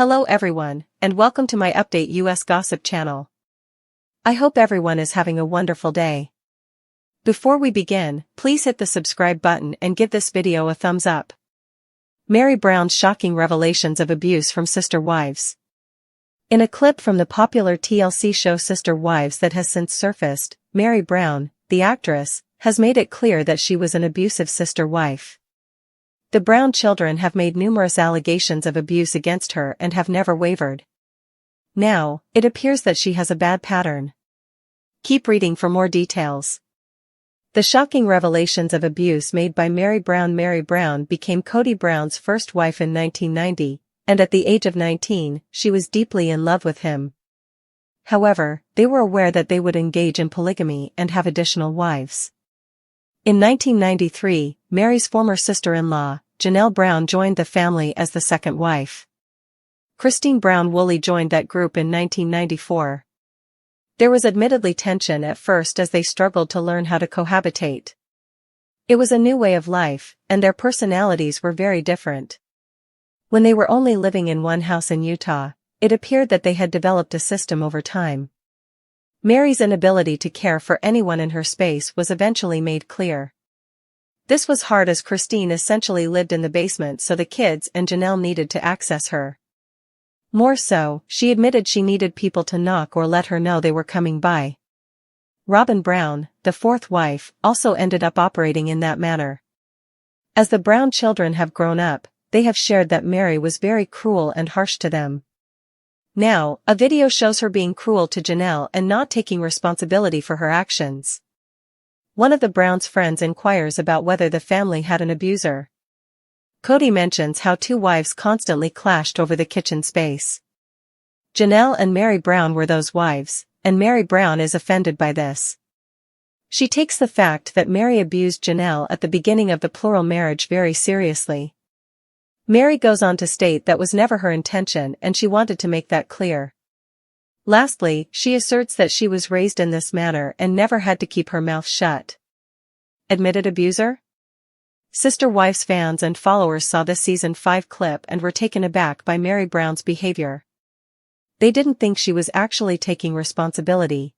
Hello everyone, and welcome to my Update US Gossip channel. I hope everyone is having a wonderful day. Before we begin, please hit the subscribe button and give this video a thumbs up. Meri Brown's shocking revelations of abuse from sister wives. In a clip from the popular TLC show Sister Wives that has since surfaced, Meri Brown, the actress, has made it clear that she was an abusive sister wife. The Brown children have made numerous allegations of abuse against her and have never wavered. Now, it appears that she has a bad pattern. Keep reading for more details. The shocking revelations of abuse made by Meri Brown. Meri Brown became Kody Brown's first wife in 1990, and at the age of 19, she was deeply in love with him. However, they were aware that they would engage in polygamy and have additional wives. In 1993, Meri's former sister-in-law, Janelle Brown, joined the family as the second wife. Christine Brown Woolley joined that group in 1994. There was admittedly tension at first as they struggled to learn how to cohabitate. It was a new way of life, and their personalities were very different. When they were only living in one house in Utah, it appeared that they had developed a system over time. Meri's inability to care for anyone in her space was eventually made clear. This was hard as Christine essentially lived in the basement, so the kids and Janelle needed to access her. More so, she admitted she needed people to knock or let her know they were coming by. Robyn Brown, the fourth wife, also ended up operating in that manner. As the Brown children have grown up, they have shared that Meri was very cruel and harsh to them. Now, a video shows her being cruel to Janelle and not taking responsibility for her actions. One of the Browns' friends inquires about whether the family had an abuser. Kody mentions how two wives constantly clashed over the kitchen space. Janelle and Meri Brown were those wives, and Meri Brown is offended by this. She takes the fact that Meri abused Janelle at the beginning of the plural marriage very seriously. Meri goes on to state that was never her intention and she wanted to make that clear. Lastly, she asserts that she was raised in this manner and never had to keep her mouth shut. Admitted abuser? Sister Wives fans and followers saw the season 5 clip and were taken aback by Meri Brown's behavior. They didn't think she was actually taking responsibility.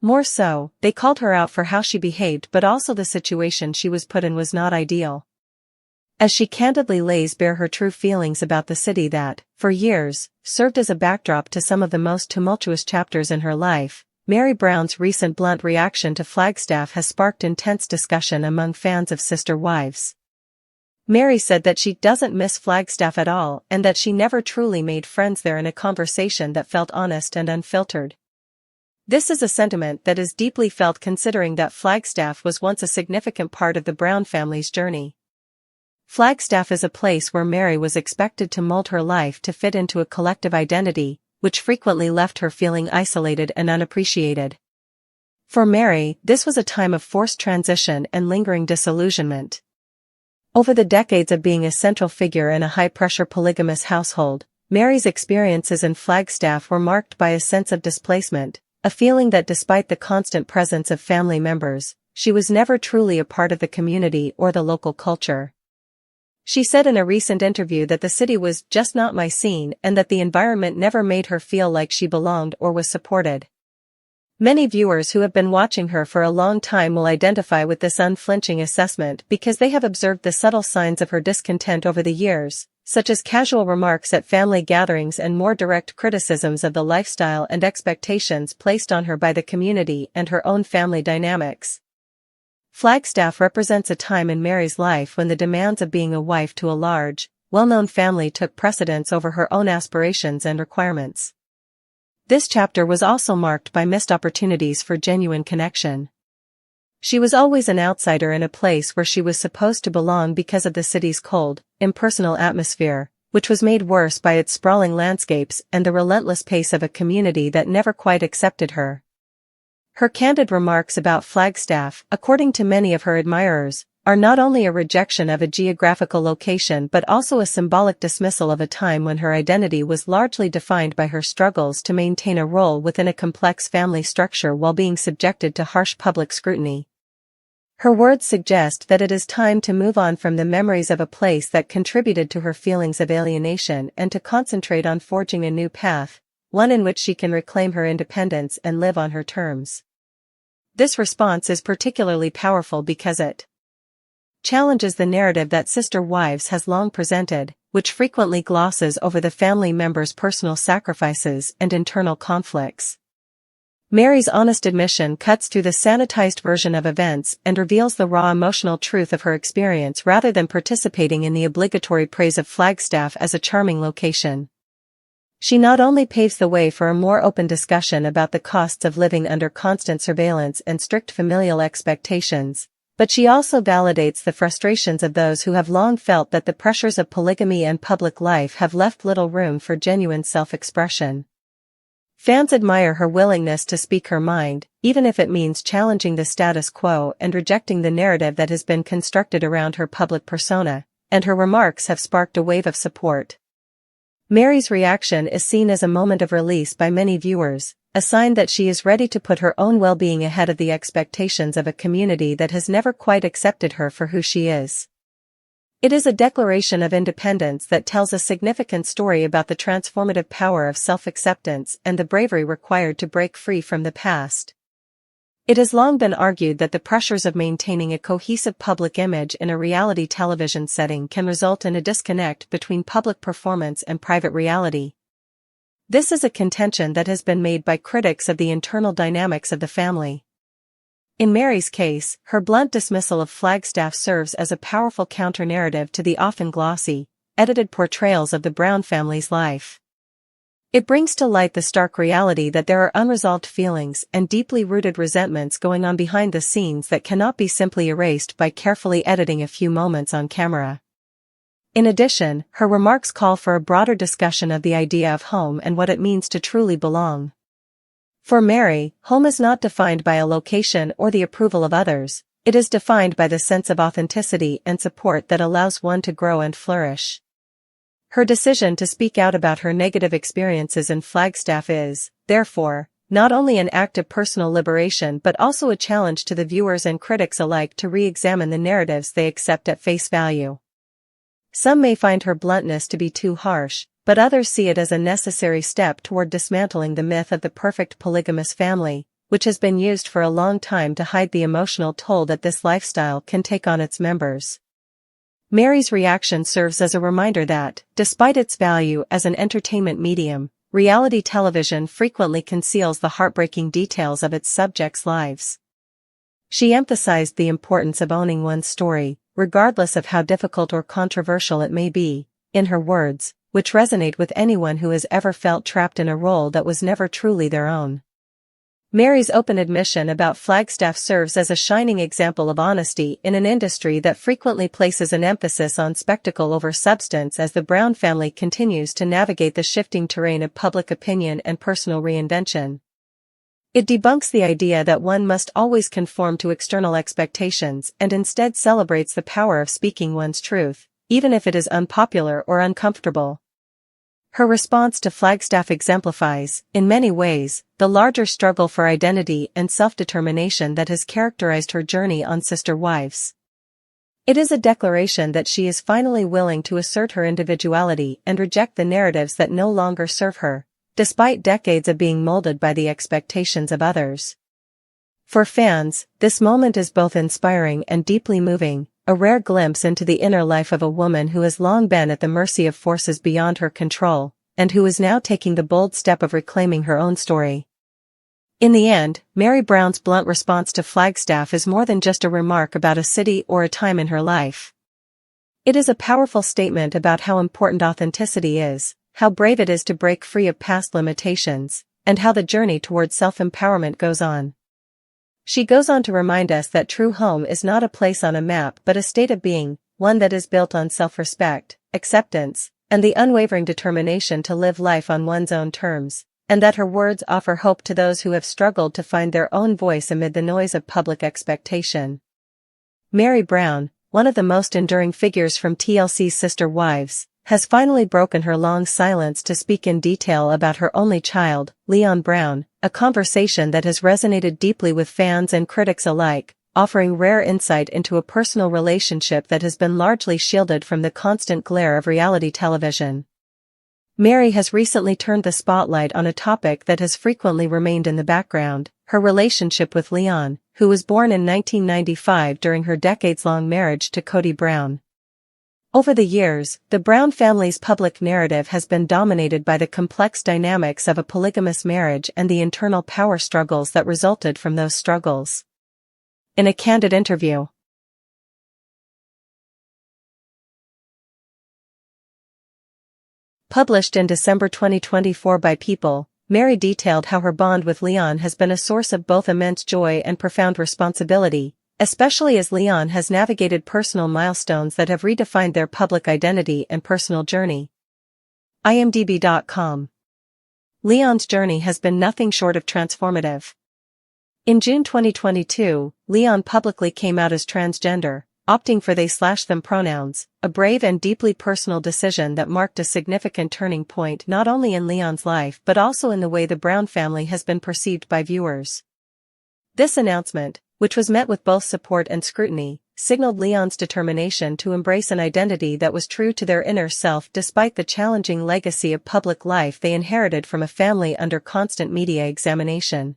More so, they called her out for how she behaved, but also the situation she was put in was not ideal. As she candidly lays bare her true feelings about the city that, for years, served as a backdrop to some of the most tumultuous chapters in her life, Meri Brown's recent blunt reaction to Flagstaff has sparked intense discussion among fans of Sister Wives. Meri said that she doesn't miss Flagstaff at all and that she never truly made friends there in a conversation that felt honest and unfiltered. This is a sentiment that is deeply felt considering that Flagstaff was once a significant part of the Brown family's journey. Flagstaff is a place where Meri was expected to mold her life to fit into a collective identity, which frequently left her feeling isolated and unappreciated. For Meri, this was a time of forced transition and lingering disillusionment. Over the decades of being a central figure in a high-pressure polygamous household, Meri's experiences in Flagstaff were marked by a sense of displacement, a feeling that despite the constant presence of family members, she was never truly a part of the community or the local culture. She said in a recent interview that the city was just not my scene and that the environment never made her feel like she belonged or was supported. Many viewers who have been watching her for a long time will identify with this unflinching assessment because they have observed the subtle signs of her discontent over the years, such as casual remarks at family gatherings and more direct criticisms of the lifestyle and expectations placed on her by the community and her own family dynamics. Flagstaff represents a time in Meri's life when the demands of being a wife to a large, well-known family took precedence over her own aspirations and requirements. This chapter was also marked by missed opportunities for genuine connection. She was always an outsider in a place where she was supposed to belong because of the city's cold, impersonal atmosphere, which was made worse by its sprawling landscapes and the relentless pace of a community that never quite accepted her. Her candid remarks about Flagstaff, according to many of her admirers, are not only a rejection of a geographical location but also a symbolic dismissal of a time when her identity was largely defined by her struggles to maintain a role within a complex family structure while being subjected to harsh public scrutiny. Her words suggest that it is time to move on from the memories of a place that contributed to her feelings of alienation and to concentrate on forging a new path, one in which she can reclaim her independence and live on her terms. This response is particularly powerful because it challenges the narrative that Sister Wives has long presented, which frequently glosses over the family members' personal sacrifices and internal conflicts. Meri's honest admission cuts through the sanitized version of events and reveals the raw emotional truth of her experience rather than participating in the obligatory praise of Flagstaff as a charming location. She not only paves the way for a more open discussion about the costs of living under constant surveillance and strict familial expectations, but she also validates the frustrations of those who have long felt that the pressures of polygamy and public life have left little room for genuine self-expression. Fans admire her willingness to speak her mind, even if it means challenging the status quo and rejecting the narrative that has been constructed around her public persona, and her remarks have sparked a wave of support. Meri's reaction is seen as a moment of release by many viewers, a sign that she is ready to put her own well-being ahead of the expectations of a community that has never quite accepted her for who she is. It is a declaration of independence that tells a significant story about the transformative power of self-acceptance and the bravery required to break free from the past. It has long been argued that the pressures of maintaining a cohesive public image in a reality television setting can result in a disconnect between public performance and private reality. This is a contention that has been made by critics of the internal dynamics of the family. In Meri's case, her blunt dismissal of Flagstaff serves as a powerful counter-narrative to the often glossy, edited portrayals of the Brown family's life. It brings to light the stark reality that there are unresolved feelings and deeply rooted resentments going on behind the scenes that cannot be simply erased by carefully editing a few moments on camera. In addition, her remarks call for a broader discussion of the idea of home and what it means to truly belong. For Meri, home is not defined by a location or the approval of others, it is defined by the sense of authenticity and support that allows one to grow and flourish. Her decision to speak out about her negative experiences in Flagstaff is, therefore, not only an act of personal liberation but also a challenge to the viewers and critics alike to re-examine the narratives they accept at face value. Some may find her bluntness to be too harsh, but others see it as a necessary step toward dismantling the myth of the perfect polygamous family, which has been used for a long time to hide the emotional toll that this lifestyle can take on its members. Meri's reaction serves as a reminder that, despite its value as an entertainment medium, reality television frequently conceals the heartbreaking details of its subjects' lives. She emphasized the importance of owning one's story, regardless of how difficult or controversial it may be, in her words, which resonate with anyone who has ever felt trapped in a role that was never truly their own. Meri's open admission about Flagstaff serves as a shining example of honesty in an industry that frequently places an emphasis on spectacle over substance as the Brown family continues to navigate the shifting terrain of public opinion and personal reinvention. It debunks the idea that one must always conform to external expectations and instead celebrates the power of speaking one's truth, even if it is unpopular or uncomfortable. Her response to Flagstaff exemplifies, in many ways, the larger struggle for identity and self-determination that has characterized her journey on Sister Wives. It is a declaration that she is finally willing to assert her individuality and reject the narratives that no longer serve her, despite decades of being molded by the expectations of others. For fans, this moment is both inspiring and deeply moving, a rare glimpse into the inner life of a woman who has long been at the mercy of forces beyond her control, and who is now taking the bold step of reclaiming her own story. In the end, Meri Brown's blunt response to Flagstaff is more than just a remark about a city or a time in her life. It is a powerful statement about how important authenticity is, how brave it is to break free of past limitations, and how the journey towards self-empowerment goes on. She goes on to remind us that true home is not a place on a map but a state of being, one that is built on self-respect, acceptance, and the unwavering determination to live life on one's own terms, and that her words offer hope to those who have struggled to find their own voice amid the noise of public expectation. Meri Brown, one of the most enduring figures from TLC's Sister Wives, has finally broken her long silence to speak in detail about her only child, Leon Brown, a conversation that has resonated deeply with fans and critics alike, offering rare insight into a personal relationship that has been largely shielded from the constant glare of reality television. Meri has recently turned the spotlight on a topic that has frequently remained in the background: her relationship with Leon, who was born in 1995 during her decades-long marriage to Kody Brown. Over the years, the Brown family's public narrative has been dominated by the complex dynamics of a polygamous marriage and the internal power struggles that resulted from those struggles. In a candid interview, published in December 2024 by People, Meri detailed how her bond with Leon has been a source of both immense joy and profound responsibility, especially as Leon has navigated personal milestones that have redefined their public identity and personal journey. IMDb.com. Leon's journey has been nothing short of transformative. In June 2022, Leon publicly came out as transgender, opting for they/them pronouns, a brave and deeply personal decision that marked a significant turning point not only in Leon's life but also in the way the Brown family has been perceived by viewers. This announcement, which was met with both support and scrutiny, signaled Leon's determination to embrace an identity that was true to their inner self despite the challenging legacy of public life they inherited from a family under constant media examination.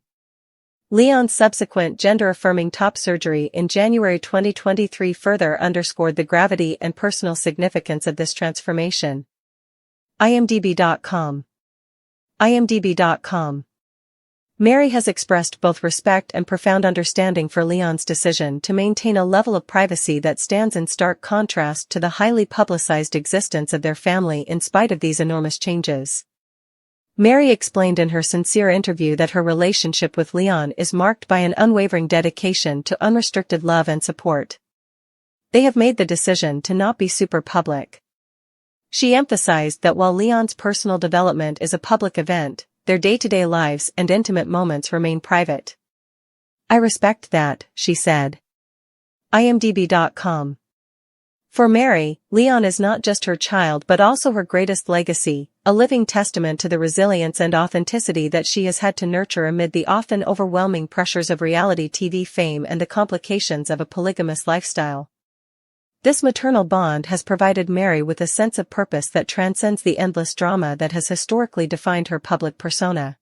Leon's subsequent gender-affirming top surgery in January 2023 further underscored the gravity and personal significance of this transformation. IMDb.com. IMDb.com. Meri has expressed both respect and profound understanding for Leon's decision to maintain a level of privacy that stands in stark contrast to the highly publicized existence of their family in spite of these enormous changes. Meri explained in her sincere interview that her relationship with Leon is marked by an unwavering dedication to unrestricted love and support. They have made the decision to not be super public. She emphasized that while Leon's personal development is a public event, their day-to-day lives and intimate moments remain private. "I respect that," she said. IMDb.com. For Meri, Leon is not just her child but also her greatest legacy, a living testament to the resilience and authenticity that she has had to nurture amid the often overwhelming pressures of reality TV fame and the complications of a polygamous lifestyle. This maternal bond has provided Meri with a sense of purpose that transcends the endless drama that has historically defined her public persona.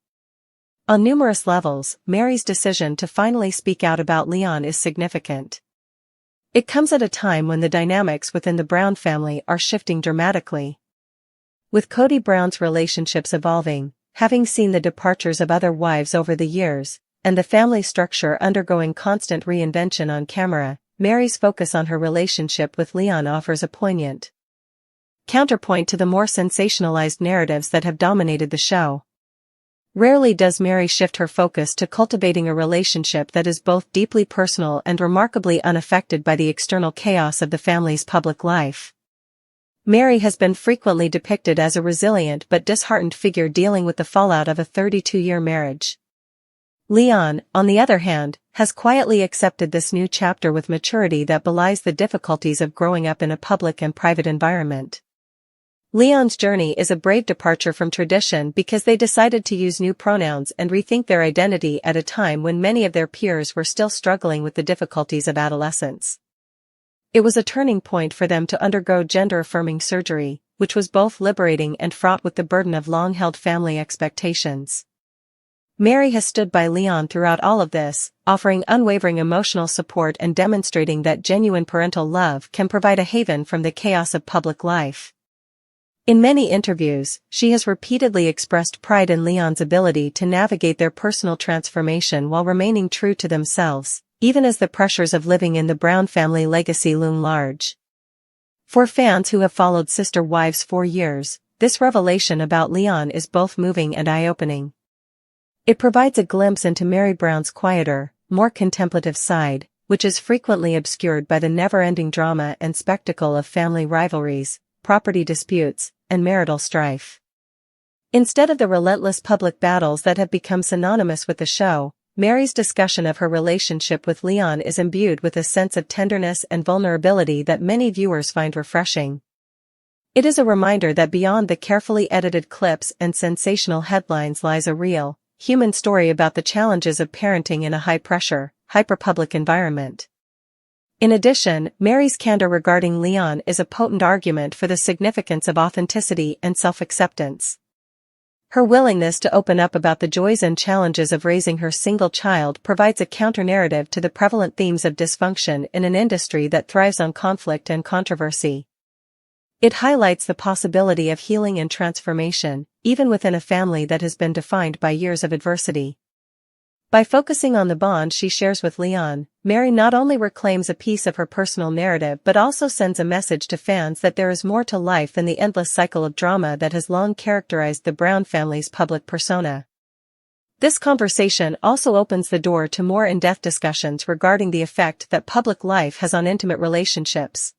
On numerous levels, Meri's decision to finally speak out about Leon is significant. It comes at a time when the dynamics within the Brown family are shifting dramatically. With Kody Brown's relationships evolving, having seen the departures of other wives over the years, and the family structure undergoing constant reinvention on camera, Meri's focus on her relationship with Leon offers a poignant counterpoint to the more sensationalized narratives that have dominated the show. Rarely does Meri shift her focus to cultivating a relationship that is both deeply personal and remarkably unaffected by the external chaos of the family's public life. Meri has been frequently depicted as a resilient but disheartened figure dealing with the fallout of a 32-year marriage. Leon, on the other hand, has quietly accepted this new chapter with maturity that belies the difficulties of growing up in a public and private environment. Leon's journey is a brave departure from tradition because they decided to use new pronouns and rethink their identity at a time when many of their peers were still struggling with the difficulties of adolescence. It was a turning point for them to undergo gender-affirming surgery, which was both liberating and fraught with the burden of long-held family expectations. Meri has stood by Leon throughout all of this, offering unwavering emotional support and demonstrating that genuine parental love can provide a haven from the chaos of public life. In many interviews, she has repeatedly expressed pride in Leon's ability to navigate their personal transformation while remaining true to themselves, even as the pressures of living in the Brown family legacy loom large. For fans who have followed Sister Wives for years, this revelation about Leon is both moving and eye-opening. It provides a glimpse into Meri Brown's quieter, more contemplative side, which is frequently obscured by the never-ending drama and spectacle of family rivalries, property disputes, and marital strife. Instead of the relentless public battles that have become synonymous with the show, Meri's discussion of her relationship with Leon is imbued with a sense of tenderness and vulnerability that many viewers find refreshing. It is a reminder that beyond the carefully edited clips and sensational headlines lies a real, human story about the challenges of parenting in a high-pressure, hyper-public environment. In addition, Meri's candor regarding Leon is a potent argument for the significance of authenticity and self-acceptance. Her willingness to open up about the joys and challenges of raising her single child provides a counter-narrative to the prevalent themes of dysfunction in an industry that thrives on conflict and controversy. It highlights the possibility of healing and transformation, even within a family that has been defined by years of adversity. By focusing on the bond she shares with Leon, Meri not only reclaims a piece of her personal narrative but also sends a message to fans that there is more to life than the endless cycle of drama that has long characterized the Brown family's public persona. This conversation also opens the door to more in-depth discussions regarding the effect that public life has on intimate relationships.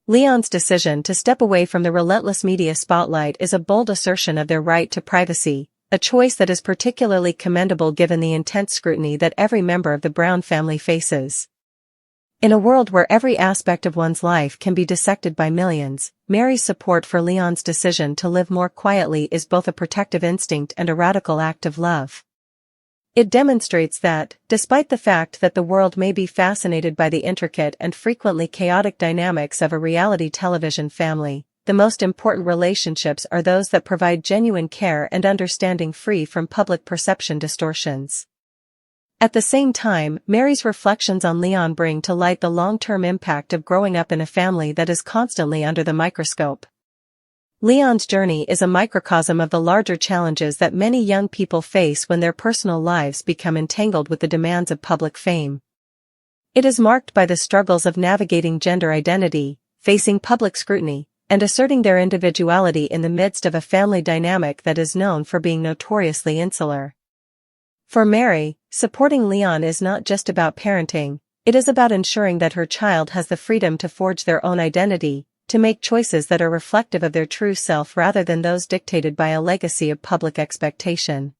Leon's decision to step away from the relentless media spotlight is a bold assertion of their right to privacy, a choice that is particularly commendable given the intense scrutiny that every member of the Brown family faces. In a world where every aspect of one's life can be dissected by millions, Meri's support for Leon's decision to live more quietly is both a protective instinct and a radical act of love. It demonstrates that, despite the fact that the world may be fascinated by the intricate and frequently chaotic dynamics of a reality television family, the most important relationships are those that provide genuine care and understanding free from public perception distortions. At the same time, Meri's reflections on Leon bring to light the long-term impact of growing up in a family that is constantly under the microscope. Leon's journey is a microcosm of the larger challenges that many young people face when their personal lives become entangled with the demands of public fame. It is marked by the struggles of navigating gender identity, facing public scrutiny, and asserting their individuality in the midst of a family dynamic that is known for being notoriously insular. For Meri, supporting Leon is not just about parenting, it is about ensuring that her child has the freedom to forge their own identity, to make choices that are reflective of their true self rather than those dictated by a legacy of public expectation.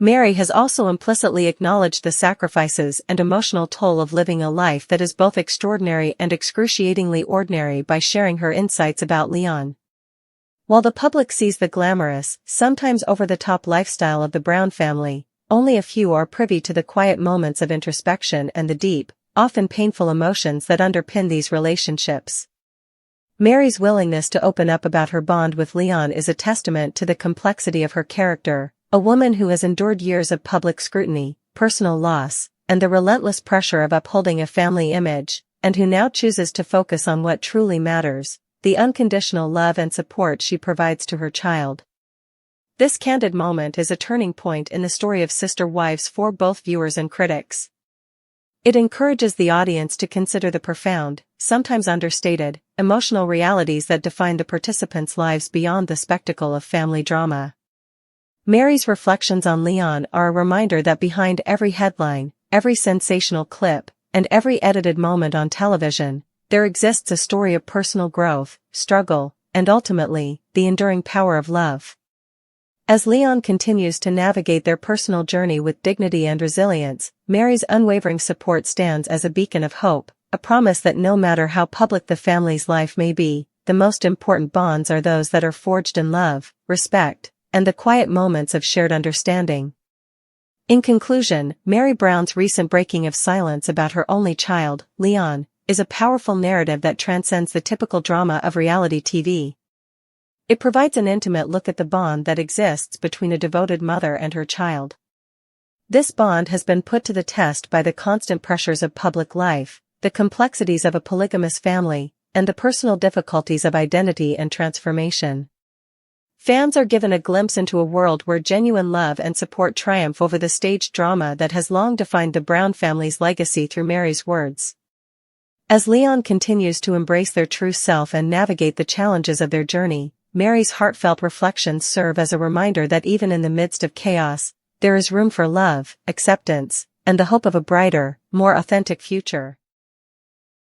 Meri has also implicitly acknowledged the sacrifices and emotional toll of living a life that is both extraordinary and excruciatingly ordinary by sharing her insights about Leon. While the public sees the glamorous, sometimes over-the-top lifestyle of the Brown family, only a few are privy to the quiet moments of introspection and the deep, often painful emotions that underpin these relationships. Meri's willingness to open up about her bond with Leon is a testament to the complexity of her character, a woman who has endured years of public scrutiny, personal loss, and the relentless pressure of upholding a family image, and who now chooses to focus on what truly matters, the unconditional love and support she provides to her child. This candid moment is a turning point in the story of Sister Wives for both viewers and critics. It encourages the audience to consider the profound, sometimes understated, emotional realities that define the participants' lives beyond the spectacle of family drama. Meri's reflections on Leon are a reminder that behind every headline, every sensational clip, and every edited moment on television, there exists a story of personal growth, struggle, and ultimately, the enduring power of love. As Leon continues to navigate their personal journey with dignity and resilience, Meri's unwavering support stands as a beacon of hope, a promise that no matter how public the family's life may be, the most important bonds are those that are forged in love, respect, and the quiet moments of shared understanding. In conclusion, Meri Brown's recent breaking of silence about her only child, Leon, is a powerful narrative that transcends the typical drama of reality TV. It provides an intimate look at the bond that exists between a devoted mother and her child. This bond has been put to the test by the constant pressures of public life, the complexities of a polygamous family, and the personal difficulties of identity and transformation. Fans are given a glimpse into a world where genuine love and support triumph over the staged drama that has long defined the Brown family's legacy through Meri's words. As Leon continues to embrace their true self and navigate the challenges of their journey, Meri's heartfelt reflections serve as a reminder that even in the midst of chaos, there is room for love, acceptance, and the hope of a brighter, more authentic future.